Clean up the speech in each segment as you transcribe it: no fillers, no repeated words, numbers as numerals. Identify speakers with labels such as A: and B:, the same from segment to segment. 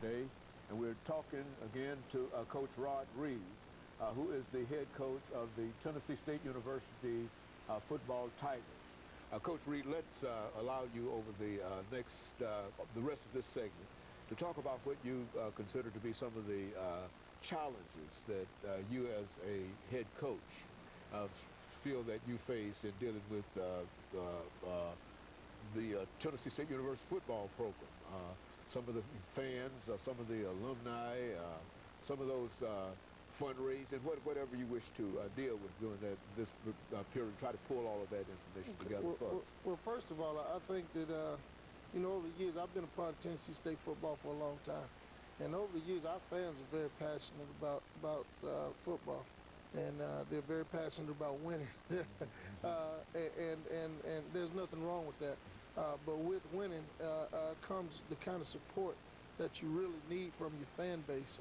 A: today, and we're talking again to Coach RReed, who is the head coach of the Tennessee State University football Tigers. Coach Reed, let's allow you over the the rest of this segment to talk about what you consider to be some of the challenges that you as a head coach feel that you face in dealing with the Tennessee State University football program. Some of the fans, some of the alumni, some of those fundraising, whatever you wish to deal with during this period. Try to pull all of that information together for us.
B: Well, first of all, I think that, you know, over the years, I've been a part of Tennessee State football for a long time. And over the years, our fans are very passionate about football. And they're very passionate about winning. and there's nothing wrong with that. But with winning comes the kind of support that you really need from your fan base.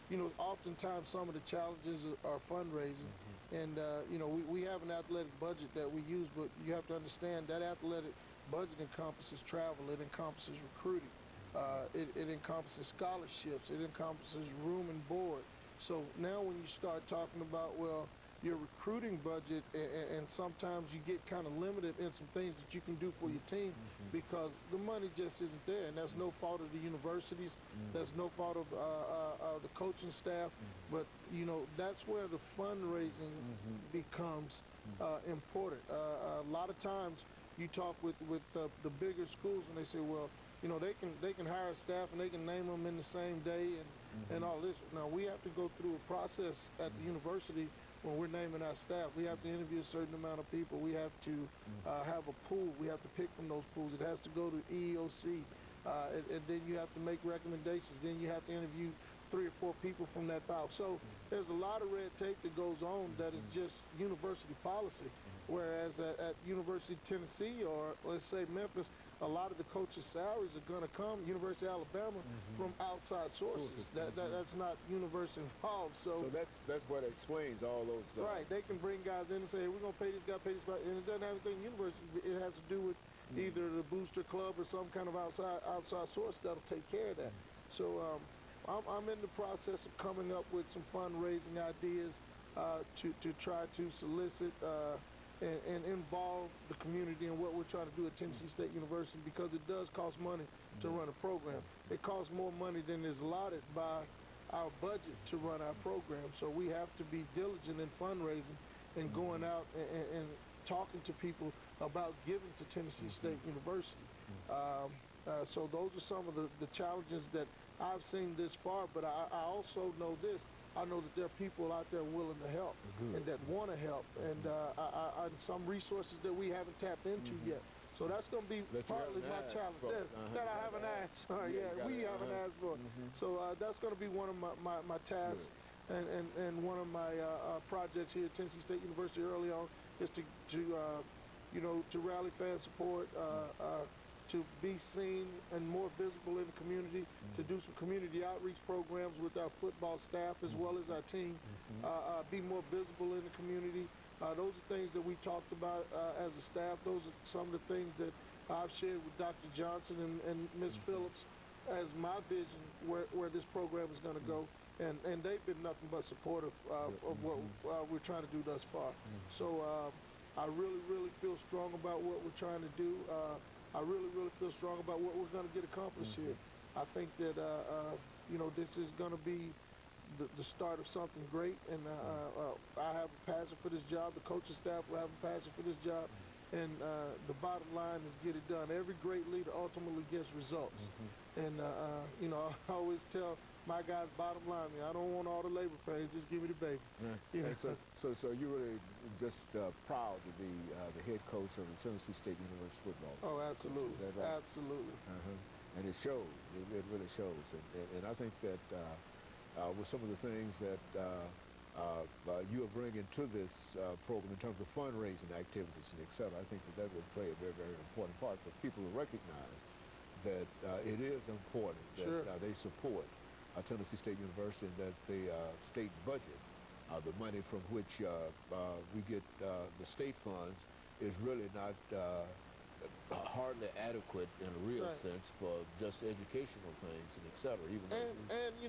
B: You know, oftentimes some of the challenges are fundraising. And, you know, we have an athletic budget that we use, but you have to understand that athletic budget encompasses travel, it encompasses recruiting, it encompasses scholarships, it encompasses room and board. So now when you start talking about, well, your recruiting budget, and sometimes you get kind of limited in some things that you can do for your team because the money just isn't there, and that's no fault of the universities, that's no fault of the coaching staff, but you know, that's where the fundraising becomes important. A lot of times you talk with the bigger schools and they say, well, you know, they can hire staff and they can name them in the same day and all this. Now we have to go through a process at the university when we're naming our staff. We have to interview a certain amount of people. We have to have a pool. We have to pick from those pools. It has to go to EEOC. And then you have to make recommendations. Then you have to interview 3 or 4 people from that file. So there's a lot of red tape that goes on that is just university policy. Whereas at University of Tennessee, or let's say Memphis, a lot of the coaches' salaries are going to come, University of Alabama, from outside sources. That's not university involved. So
A: that's what explains all those.
B: Right, they can bring guys in and say, hey, we're going to pay this guy, and it doesn't have anything university. It has to do with either the booster club or some kind of outside source that'll take care of that. So I'm in the process of coming up with some fundraising ideas to try to solicit and involve the community in what we're trying to do at Tennessee State University, because it does cost money to run a program. It costs more money than is allotted by our budget to run our program. So we have to be diligent in fundraising and going out and talking to people about giving to Tennessee State University. So those are some of the challenges that I've seen this far, but I also know this. I know that there are people out there willing to help and that want to help, and some resources that we haven't tapped into yet. So that's going to be partly my challenge that I haven't asked. We haven't asked for. So that's going to be one of my tasks and one of my projects here at Tennessee State University early on is to you know, to rally fan support, to be seen and more visible in the community, to do some community outreach programs with our football staff as well as our team, be more visible in the community. Those are things that we talked about as a staff. Those are some of the things that I've shared with Dr. Johnson and Ms. Phillips as my vision where this program is going to go. And they've been nothing but supportive of what we're trying to do thus far. So I really feel strong about what we're trying to do. I really feel strong about what we're going to get accomplished here. I think that, you know, this is going to be the start of something great, and I have a passion for this job. The coaching staff will have a passion for this job, and the bottom line is get it done. Every great leader ultimately gets results. And, you know, I always tell my guys, bottom line, I don't want all the labor pains, just give me the baby. You know?
A: So you're really just proud to be the head coach of the Tennessee State University football team.
B: Oh, absolutely.
A: Is that right?
B: Absolutely.
A: And it shows. It really shows. And I think that with some of the things that you are bringing to this program in terms of fundraising activities and et cetera, I think that will play a very important part for people to recognize that it is important that they support Tennessee State University, and that the state budget, the money from which we get the state funds, is really not hardly adequate in a real
B: Right.
A: sense for just educational things and et cetera. Even though
B: And you